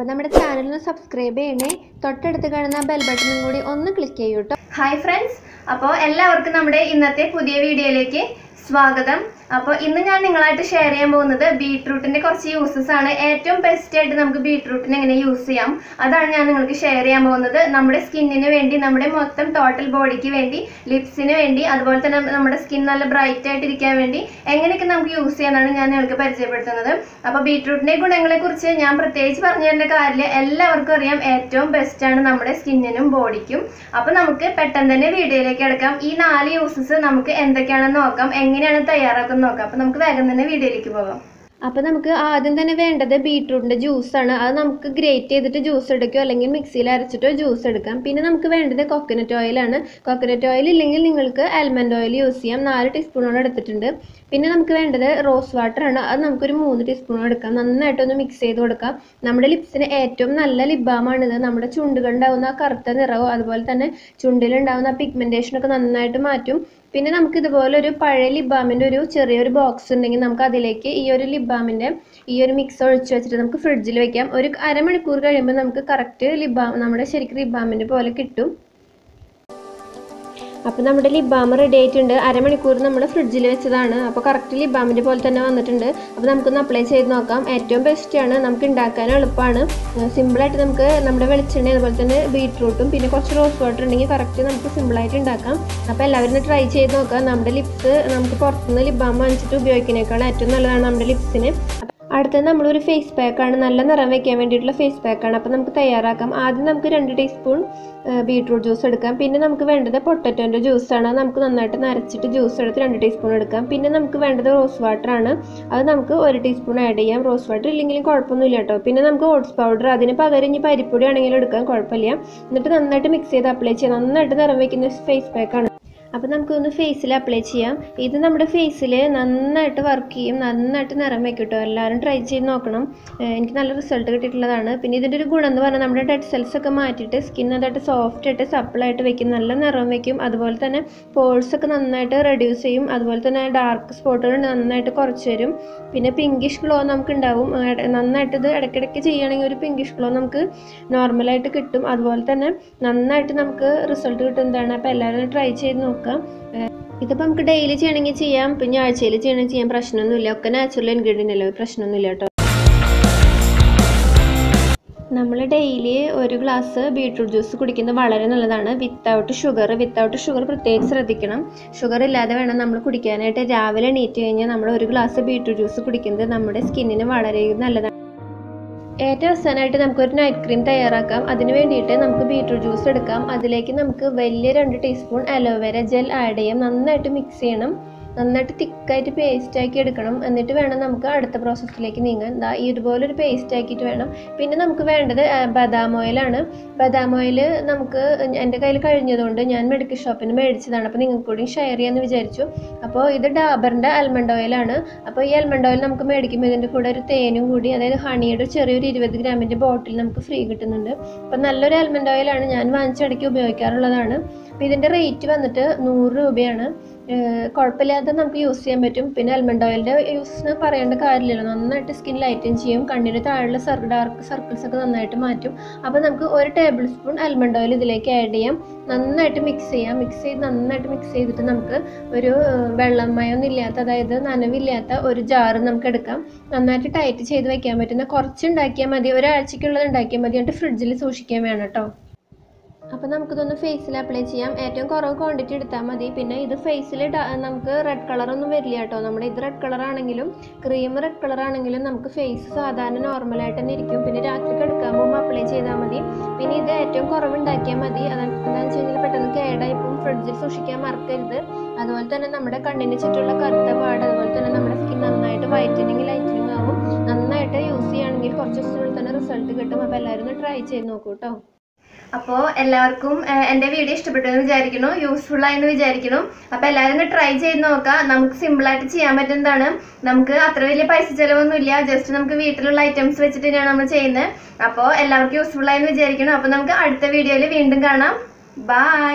അപ്പോൾ നമ്മുടെ ചാനൽ ഒന്ന് സബ്സ്ക്രൈബ് ചെയ്യണേ. തൊട്ടടുത്ത് കാണുന്ന ബെൽ ബട്ടണും കൂടി ഒന്ന് ക്ലിക്ക് ചെയ്യൂ ട്ടോ. ഹായ് ഫ്രണ്ട്സ്, അപ്പോൾ എല്ലാവർക്കും നമ്മുടെ ഇന്നത്തെ പുതിയ വീഡിയോയിലേക്ക് സ്വാഗതം. അപ്പോൾ ഇന്ന് ഞാൻ നിങ്ങളായിട്ട് ഷെയർ ചെയ്യാൻ പോകുന്നത് ബീട്രൂട്ടിൻ്റെ കുറച്ച് യൂസസ് ആണ്. ഏറ്റവും ബെസ്റ്റ് ആയിട്ട് നമുക്ക് ബീട്രൂട്ടിനെ എങ്ങനെ യൂസ് ചെയ്യാം അതാണ് ഞാൻ നിങ്ങൾക്ക് ഷെയർ ചെയ്യാൻ പോകുന്നത്. നമ്മുടെ സ്കിന്നിന് വേണ്ടി, നമ്മുടെ മൊത്തം ടോട്ടൽ ബോഡിക്ക് വേണ്ടി, ലിപ്സിന് വേണ്ടി, അതുപോലെ തന്നെ നമ്മുടെ സ്കിൻ നല്ല ബ്രൈറ്റ് ആയിട്ടിരിക്കാൻ വേണ്ടി എങ്ങനെയൊക്കെ നമുക്ക് യൂസ് ചെയ്യാനാണ് ഞാൻ നിങ്ങൾക്ക് പരിചയപ്പെടുത്തുന്നത്. അപ്പോൾ ബീട്രൂട്ടിൻ്റെ ഗുണങ്ങളെക്കുറിച്ച് ഞാൻ പ്രത്യേകിച്ച് പറഞ്ഞു തരേണ്ട കാര്യമില്ല, എല്ലാവർക്കും അറിയാം. ഏറ്റവും ബെസ്റ്റ് ആണ് നമ്മുടെ സ്കിന്നിനും ബോഡിക്കും. അപ്പോൾ നമുക്ക് പെട്ടെന്ന് തന്നെ വീഡിയോയിലേക്ക് എടുക്കാം. ഈ 4 യൂസസ് നമുക്ക് എന്തൊക്കെയാണെന്ന് നോക്കാം, എങ്ങനെയാണ് തയ്യാറാക്കുന്നത് നോക്കാം. അപ്പോൾ നമുക്ക് വേഗം തന്നെ വീഡിയോയിലേക്ക് പോകാം. അപ്പോൾ നമുക്ക് ആദ്യം തന്നെ വേണ്ടത് ബീട്രൂട്ടിൻ്റെ ജ്യൂസാണ്. അത് നമുക്ക് ഗ്രേറ്റ് ചെയ്തിട്ട് ജ്യൂസ് എടുക്കുകയോ അല്ലെങ്കിൽ മിക്സിയിൽ അരച്ചിട്ടോ ജ്യൂസ് എടുക്കാം. പിന്നെ നമുക്ക് വേണ്ടത് കോക്കനട്ട് ഓയിലാണ്. കോക്കനട്ട് ഓയിൽ ഇല്ലെങ്കിൽ നിങ്ങൾക്ക് ആൽമണ്ട് ഓയിൽ യൂസ് ചെയ്യാം. 4 ടീസ്പൂണോളം എടുത്തിട്ടുണ്ട്. പിന്നെ നമുക്ക് വേണ്ടത് റോസ് വാട്ടറാണ്. അത് നമുക്കൊരു 3 ടീസ്പൂൺ എടുക്കാം. നന്നായിട്ടൊന്ന് മിക്സ് ചെയ്ത് കൊടുക്കാം. നമ്മുടെ ലിപ്സിന് ഏറ്റവും നല്ല ലിപ് ബാമാണിത്. നമ്മുടെ ചുണ്ടുകളുണ്ടാവുന്ന ആ കറുത്ത നിറവും അതുപോലെ തന്നെ ചുണ്ടിലുണ്ടാവുന്ന ആ പിഗ്മെൻറ്റേഷനൊക്കെ നന്നായിട്ട് മാറ്റും. പിന്നെ നമുക്ക് ഇതുപോലെ ഒരു പഴയ ലിപ് ബാമിൻ്റെ ഒരു ചെറിയൊരു ബോക്സ് ഉണ്ടെങ്കിൽ നമുക്ക് അതിലേക്ക് ഈ ഒരു ലിപ് ബാമിൻ്റെ ഈ ഒരു മിക്സ് ഒഴിച്ച് വെച്ചിട്ട് നമുക്ക് ഫ്രിഡ്ജിൽ വെക്കാം. ഒരു അരമണിക്കൂർ കഴിയുമ്പോൾ നമുക്ക് കറക്റ്റ് ലിപ് ബാം നമ്മുടെ ശരിക്കും ലിപ് ബാമിൻ്റെ പോലെ കിട്ടും. അപ്പോൾ നമ്മുടെ ലിപ് ബാം റെഡി ആയിട്ടുണ്ട്. അരമണിക്കൂർ നമ്മൾ ഫ്രിഡ്ജിൽ വെച്ചതാണ്. അപ്പോൾ കറക്റ്റ് ലിപ് ബാമിൻ്റെ പോലെ തന്നെ വന്നിട്ടുണ്ട്. അപ്പോൾ നമുക്കൊന്ന് അപ്ലൈ ചെയ്ത് നോക്കാം. ഏറ്റവും ബെസ്റ്റാണ്, നമുക്ക് ഉണ്ടാക്കാൻ എളുപ്പമാണ്. സിമ്പിളായിട്ട് നമുക്ക് നമ്മുടെ വെളിച്ചെണ്ണ അതുപോലെ തന്നെ ബീട്രൂട്ടും പിന്നെ കുറച്ച് റോസ് വാട്ടർ ഉണ്ടെങ്കിൽ കറക്റ്റ് നമുക്ക് സിമ്പിളായിട്ട് ഉണ്ടാക്കാം. അപ്പോൾ എല്ലാവരും ട്രൈ ചെയ്ത് നോക്കാം. നമ്മുടെ ലിപ്സ് നമുക്ക് പുറത്തുനിന്ന് ലിപ് ബാം വാങ്ങിച്ചിട്ട് ഉപയോഗിക്കുന്നതിനേക്കാൾ ഏറ്റവും നല്ലതാണ് നമ്മുടെ ലിപ്സിന്. അടുത്തത് നമ്മളൊരു ഫേസ് പാക്കാണ്, നല്ല നിറം വയ്ക്കാൻ വേണ്ടിയിട്ടുള്ള ഫേസ് പാക്കാണ്. അപ്പോൾ നമുക്ക് തയ്യാറാക്കാം. ആദ്യം നമുക്ക് 2 ടീസ്പൂൺ ബീട്രൂട്ട് ജ്യൂസ് എടുക്കാം. പിന്നെ നമുക്ക് വേണ്ടത് പൊട്ടറ്റോൻ്റെ ജ്യൂസാണ്. നമുക്ക് നന്നായിട്ട് നരച്ചിട്ട് ജ്യൂസ് എടുത്ത് 2 ടീസ്പൂൺ എടുക്കാം. പിന്നെ നമുക്ക് വേണ്ടത് റോസ് വാട്ടറാണ്. അത് നമുക്ക് 1 ടീസ്പൂൺ ആഡ് ചെയ്യാം. റോസ് വാട്ടർ ഇല്ലെങ്കിലും കുഴപ്പമൊന്നുമില്ല കേട്ടോ. പിന്നെ നമുക്ക് ഓട്സ് പൗഡർ, അതിന് പകരം ഇനി പരിപ്പൊടി ആണെങ്കിലും എടുക്കാൻ കുഴപ്പമില്ല. എന്നിട്ട് നന്നായിട്ട് മിക്സ് ചെയ്ത് അപ്ലൈ ചെയ്യാം. നന്നായിട്ട് നിറം വയ്ക്കുന്ന ഫേസ് പാക്കാണ്. അപ്പോൾ നമുക്കൊന്ന് ഫേസിൽ അപ്ലൈ ചെയ്യാം. ഇത് നമ്മുടെ ഫേസിൽ നന്നായിട്ട് വർക്ക് ചെയ്യും, നന്നായിട്ട് നിറം വയ്ക്കും കേട്ടോ. എല്ലാവരും ട്രൈ ചെയ്ത് നോക്കണം. എനിക്ക് നല്ല റിസൾട്ട് കിട്ടിയിട്ടുള്ളതാണ്. പിന്നെ ഇതിൻ്റെ ഒരു ഗുണം എന്ന് പറഞ്ഞാൽ നമ്മുടെ ഡെഡ് സെൽസ് ഒക്കെ മാറ്റിയിട്ട് സ്കിൻ നന്നായിട്ട് സോഫ്റ്റ് ആയിട്ട് സപ്പിളായിട്ട് വയ്ക്കും, നല്ല നിറം വയ്ക്കും. അതുപോലെ തന്നെ പോൾസ് ഒക്കെ നന്നായിട്ട് റെഡ്യൂസ് ചെയ്യും. അതുപോലെ തന്നെ ഡാർക്ക് സ്പോട്ടുകൾ നന്നായിട്ട് കുറച്ച് തരും. പിന്നെ പിങ്കിഷ് ഗ്ലോ നമുക്ക് ഉണ്ടാവും. നന്നായിട്ട് ഇത് ഇടയ്ക്കിടയ്ക്ക് ചെയ്യുകയാണെങ്കിൽ ഒരു പിങ്കിഷ് ഗ്ലോ നമുക്ക് നോർമലായിട്ട് കിട്ടും. അതുപോലെ തന്നെ നന്നായിട്ട് നമുക്ക് റിസൾട്ട് കിട്ടുന്നതാണ്. അപ്പോൾ എല്ലാവരും ട്രൈ ചെയ്ത് നോക്കാം. ഇതിപ്പോൾ നമുക്ക് ഡെയിലി ചെയ്യണമെങ്കിൽ ചെയ്യാം, പിന്നെ ആഴ്ചയിൽ ചെയ്യണമെങ്കിൽ ചെയ്യാൻ പ്രശ്നമൊന്നുമില്ല. ഒക്കെ നാച്ചുറൽ ഇൻഗ്രീഡിയൻ്റ് അല്ലേ, പ്രശ്നമൊന്നുമില്ല കേട്ടോ. നമ്മൾ ഡെയിലി 1 ഗ്ലാസ് ബീട്രൂട്ട് ജ്യൂസ് കുടിക്കുന്നത് വളരെ നല്ലതാണ്. വിത്തൗട്ട് ഷുഗർ പ്രത്യേകം ശ്രദ്ധിക്കണം. ഷുഗർ ഇല്ലാതെ വേണം നമ്മൾ കുടിക്കാനായിട്ട്. രാവിലെ എണീറ്റ് കഴിഞ്ഞാൽ നമ്മൾ 1 ഗ്ലാസ് ബീട്രൂട്ട് ജ്യൂസ് കുടിക്കുന്നത് നമ്മുടെ സ്കിന്നിന് വളരെ നല്ലതാണ്. ഏറ്റവും അവസാനമായിട്ട് നമുക്കൊരു നൈറ്റ് ക്രീം തയ്യാറാക്കാം. അതിന് വേണ്ടിയിട്ട് നമുക്ക് ബീട്രൂട്ട് ജ്യൂസ് എടുക്കാം. അതിലേക്ക് നമുക്ക് വലിയ 2 ടീസ്പൂൺ അലോവേര ജെൽ ആഡ് ചെയ്യാം. നന്നായിട്ട് മിക്സ് ചെയ്യണം. നന്നായിട്ട് തിക്കായിട്ട് പേസ്റ്റാക്കി എടുക്കണം. എന്നിട്ട് വേണം നമുക്ക് അടുത്ത പ്രോസസ്സിലേക്ക് നീങ്ങാൻ. ഇതുപോലൊരു പേസ്റ്റ് ആക്കിയിട്ട് വേണം. പിന്നെ നമുക്ക് വേണ്ടത് ബദാം ഓയിലാണ്. ബദാം ഓയിൽ നമുക്ക് എൻ്റെ കയ്യിൽ കഴിഞ്ഞതുകൊണ്ട് ഞാൻ മെഡിക്കൽ ഷോപ്പിൽ നിന്ന് മേടിച്ചതാണ്. അപ്പോൾ നിങ്ങൾക്ക് കൂടി ഷെയർ ചെയ്യാമെന്ന് വിചാരിച്ചു. അപ്പോൾ ഇത് ഡാബറിൻ്റെ ആൽമണ്ട് ഓയിലാണ്. അപ്പോൾ ഈ ആൽമണ്ട് ഓയിൽ നമുക്ക് മേടിക്കുമ്പോൾ ഇതിൻ്റെ കൂടെ ഒരു തേനും കൂടി, അതായത് ഹണിയുടെ ചെറിയൊരു 20 ഗ്രാമിൻ്റെ ബോട്ടിൽ നമുക്ക് ഫ്രീ കിട്ടുന്നുണ്ട്. അപ്പോൾ നല്ലൊരു ആൽമണ്ട് ഓയിലാണ്, ഞാൻ വാങ്ങിച്ചിടയ്ക്ക് ഉപയോഗിക്കാറുള്ളതാണ്. അപ്പോൾ ഇതിൻ്റെ റേറ്റ് വന്നിട്ട് 100 രൂപയാണ്. കുഴപ്പമില്ലാതെ നമുക്ക് യൂസ് ചെയ്യാൻ പറ്റും. പിന്നെ ആൽമണ്ട് ഓയിലിൻ്റെ യൂസ് പറയേണ്ട കാര്യമില്ലല്ലോ, നന്നായിട്ട് സ്കിൻ ലൈറ്റൻ ചെയ്യും, കണ്ണിന് താഴെയുള്ള ഡാർക്ക് സർക്കിൾസ് ഒക്കെ നന്നായിട്ട് മാറ്റും. അപ്പോൾ നമുക്ക് 1 ടേബിൾ സ്പൂൺ ആൽമണ്ട് ഓയിൽ ഇതിലേക്ക് ആഡ് ചെയ്യാം. നന്നായിട്ട് മിക്സ് ചെയ്യാം. നന്നായിട്ട് മിക്സ് ചെയ്തിട്ട് നമുക്ക് ഒരു വെള്ളമയമൊന്നും ഇല്ലാത്ത, അതായത് നനവില്ലാത്ത ഒരു ജാറ് നമുക്ക് എടുക്കാം. നന്നായിട്ട് ടൈറ്റ് ചെയ്ത് വെക്കാൻ പറ്റുന്ന കുറച്ച് ഉണ്ടാക്കിയാൽ മതി. ഒരാഴ്ചയ്ക്കുള്ളത് ഉണ്ടാക്കിയാൽ മതി. എന്നിട്ട് ഫ്രിഡ്ജിൽ സൂക്ഷിക്കാൻ വേണം കേട്ടോ. അപ്പോൾ നമുക്കിതൊന്ന് ഫേസിൽ അപ്ലൈ ചെയ്യാം. ഏറ്റവും കുറവ് ക്വാണ്ടിറ്റി എടുത്താൽ മതി. പിന്നെ ഇത് ഫേസിൽ നമുക്ക് റെഡ് കളറൊന്നും വരില്ല കേട്ടോ. നമ്മുടെ ഇത് റെഡ് കളറാണെങ്കിലും ക്രീം റെഡ് കളറാണെങ്കിലും നമുക്ക് ഫേസ് സാധാരണ നോർമലായിട്ട് തന്നെ ഇരിക്കും. പിന്നെ രാത്രി കിടക്കാൻ പോകുമ്പോൾ അപ്ലൈ ചെയ്താൽ മതി. പിന്നെ ഇത് ഏറ്റവും കുറവ് ഉണ്ടാക്കിയാൽ മതി. എന്താണെന്ന് വെച്ച് കഴിഞ്ഞാൽ പെട്ടെന്ന് കേടായി പോകും. ഫ്രിഡ്ജിൽ സൂക്ഷിക്കാൻ മറക്കരുത്. അതുപോലെ തന്നെ നമ്മുടെ കണ്ണിന് ചുറ്റുള്ള കറുത്ത പാട്, അതുപോലെ തന്നെ നമ്മുടെ സ്കിൻ നന്നായിട്ട് ലൈറ്റനിങ് ആവും. നന്നായിട്ട് യൂസ് ചെയ്യുകയാണെങ്കിൽ കുറച്ച് ദിവസത്തിനുള്ളിൽ തന്നെ റിസൾട്ട് കിട്ടും. അപ്പോൾ എല്ലാവരും ഒന്ന് ട്രൈ ചെയ്ത് നോക്കൂ കേട്ടോ. അപ്പോൾ എല്ലാവർക്കും എൻ്റെ വീഡിയോ ഇഷ്ടപ്പെട്ടെന്ന് വിചാരിക്കുന്നു, യൂസ്ഫുൾ ആയെന്ന് വിചാരിക്കുന്നു. അപ്പോൾ എല്ലാവരും ട്രൈ ചെയ്ത് നോക്കാം. നമുക്ക് സിമ്പിളായിട്ട് ചെയ്യാൻ പറ്റുന്നതാണ്. നമുക്ക് അത്ര വലിയ പൈസ ചിലവൊന്നുമില്ല. ജസ്റ്റ് നമുക്ക് വീട്ടിലുള്ള ഐറ്റംസ് വെച്ചിട്ട് തന്നെയാണ് നമ്മൾ ചെയ്യുന്നത്. അപ്പോൾ എല്ലാവർക്കും യൂസ്ഫുൾ ആയെന്ന് വിചാരിക്കുന്നു. അപ്പോൾ നമുക്ക് അടുത്ത വീഡിയോയിൽ വീണ്ടും കാണാം. ബൈ.